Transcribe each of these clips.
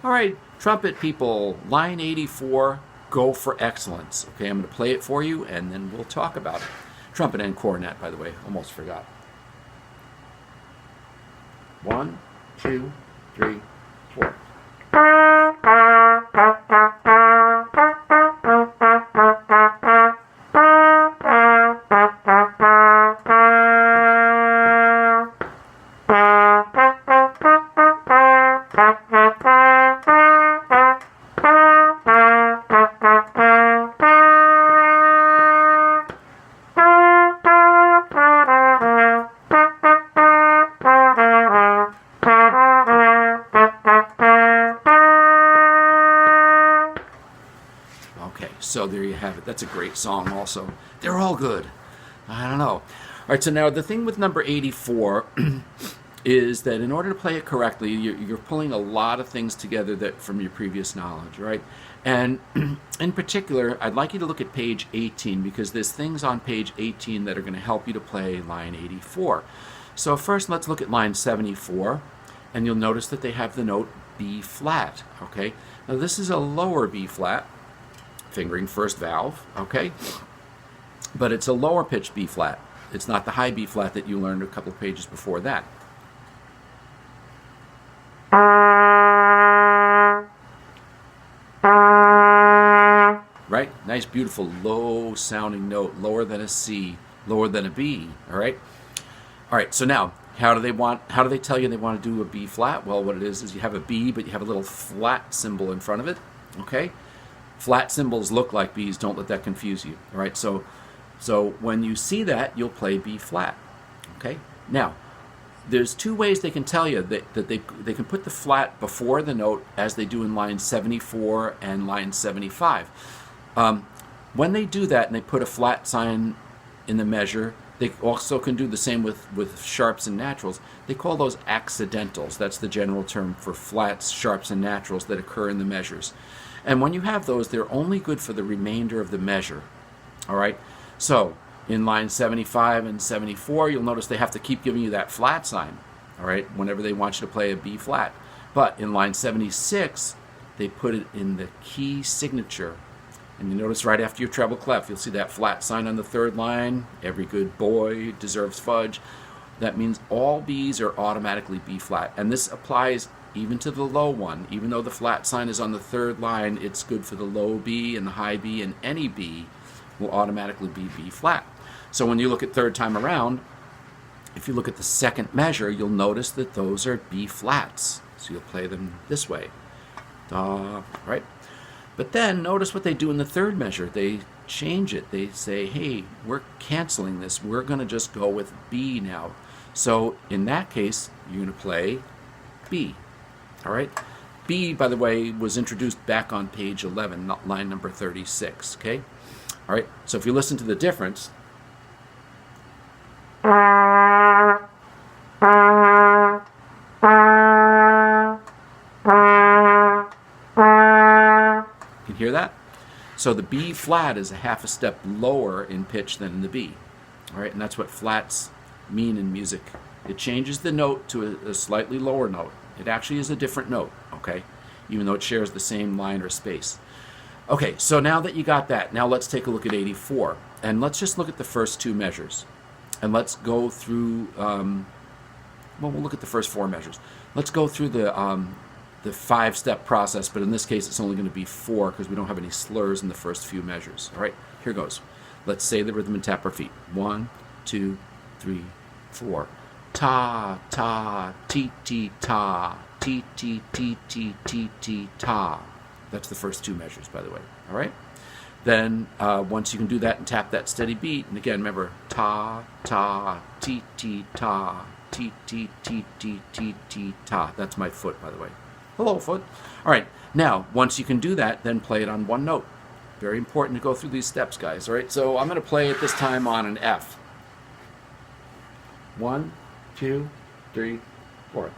All right, trumpet people, line 84, go for excellence. Okay, I'm going to play it for you, and then we'll talk about it. Trumpet and cornet, by the way, almost forgot. 1, 2, 3, 4. Okay, so there you have it. That's a great song also. They're all good. I don't know. All right, so now the thing with number 84 is that in order to play it correctly, you're pulling a lot of things together that from your previous knowledge, right? And in particular, I'd like you to look at page 18 because there's things on page 18 that are going to help you to play line 84. So first, let's look at line 74, and you'll notice that they have the note B flat, okay? Now this is a lower B flat, fingering first valve, okay? But it's a lower pitched B flat. It's not the high B flat that you learned a couple of pages before that. Right? Nice, beautiful, low sounding note, lower than a C, lower than a B, all right? All right, so now, how do they tell you they want to do a B flat? Well, what it is you have a B, but you have a little flat symbol in front of it, okay? Flat symbols look like B's, don't let that confuse you, all right? So when you see that, you'll play B flat, okay? Now, there's two ways they can tell you that they can put the flat before the note as they do in line 74 and line 75. When they do that and they put a flat sign in the measure, they also can do the same with sharps and naturals. They call those accidentals. That's the general term for flats, sharps, and naturals that occur in the measures. And when you have those, they're only good for the remainder of the measure. All right? So in line 75 and 74, you'll notice they have to keep giving you that flat sign, all right, whenever they want you to play a B flat. But in line 76, they put it in the key signature. And you notice right after your treble clef, you'll see that flat sign on the third line. Every good boy deserves fudge. That means all B's are automatically B flat. And this applies even to the low one. Even though the flat sign is on the third line, it's good for the low B and the high B, and any B will automatically be B flat. So when you look at third time around, if you look at the second measure, you'll notice that those are B flats. So you'll play them this way. Da, right? But then notice what they do in the third measure. They change it. They say, hey, we're canceling this. We're going to just go with B now. So in that case, you're going to play B. All right? B, by the way, was introduced back on page 11, not line number 36. Okay? All right? So if you listen to the difference, you can hear that? So the B flat is a half a step lower in pitch than in the B. All right, and that's what flats mean in music. It changes the note to a slightly lower note. It actually is a different note, okay, even though it shares the same line or space. Okay, so now that you got that, now let's take a look at 84. And let's just look at the first two measures. And let's go through, well, we'll look at the first four measures. Let's go through the five-step process, but in this case it's only going to be four because we don't have any slurs in the first few measures. All right, here goes. Let's say the rhythm and tap our feet. 1, 2, 3, 4. Ta, ta, ti, ti, ta, ti, ti, ti, ti, ti, ti, ta. That's the first two measures, by the way. All right? Then once you can do that and tap that steady beat, and again, remember, ta, ta, ti, ti, ta, ti, ti, ti, ti, ti, ti, ta. That's my foot, by the way. Hello, foot. All right, now, once you can do that, then play it on one note. Very important to go through these steps, guys. All right, so I'm going to play it this time on an F. 1, 2, 3, 4.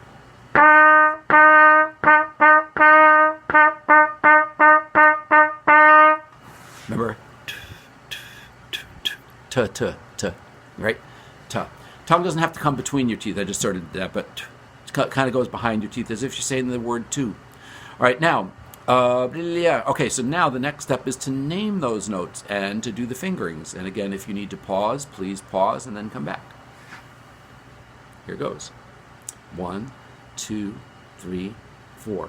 Remember? T, right? T. Tongue doesn't have to come between your teeth. I just started that, but it kind of goes behind your teeth as if you're saying the word two. All right, now, yeah. Okay, so now the next step is to name those notes and to do the fingerings. And again, if you need to pause, please pause and then come back. Here goes. 1, 2, 3, 4.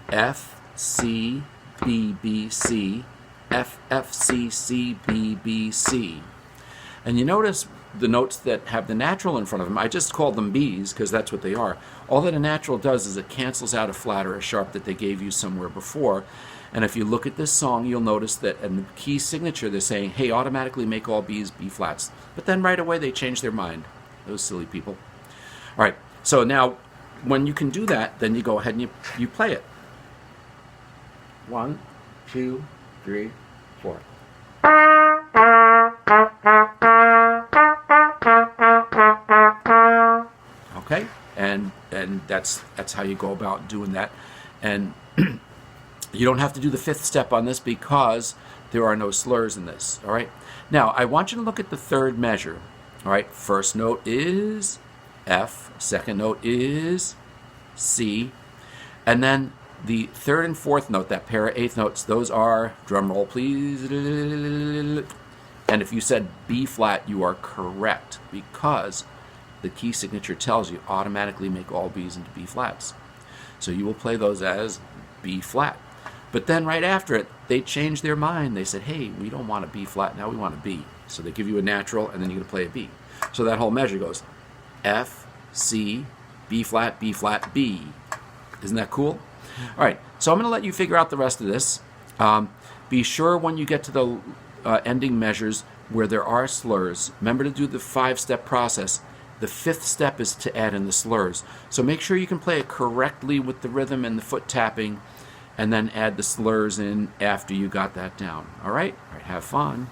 F, C, B, B, C. F, F, C, C, B, B, C. And you notice the notes that have the natural in front of them, I just called them B's because that's what they are. All that a natural does is it cancels out a flat or a sharp that they gave you somewhere before. And if you look at this song, you'll notice that in the key signature, they're saying, hey, automatically make all B's B flats. But then right away, they change their mind. Those silly people. All right, so now when you can do that, then you go ahead and you play it. 1, 2, 3, 4. Okay, and that's how you go about doing that. And you don't have to do the fifth step on this because there are no slurs in this. All right. Now I want you to look at the third measure. All right. First note is F. Second note is C, and then the third and fourth note, that pair of eighth notes, those are, drum roll please. And if you said B flat, you are correct because the key signature tells you automatically make all B's into B flats. So you will play those as B flat. But then right after it, they changed their mind. They said, hey, we don't want a B flat, now we want a B. So they give you a natural, and then you're going to play a B. So that whole measure goes F, C, B flat, B flat, B. Isn't that cool? All right, so I'm going to let you figure out the rest of this. Be sure when you get to the ending measures where there are slurs, remember to do the 5-step process. The 5th step is to add in the slurs. So make sure you can play it correctly with the rhythm and the foot tapping, and then add the slurs in after you got that down. All right, have fun.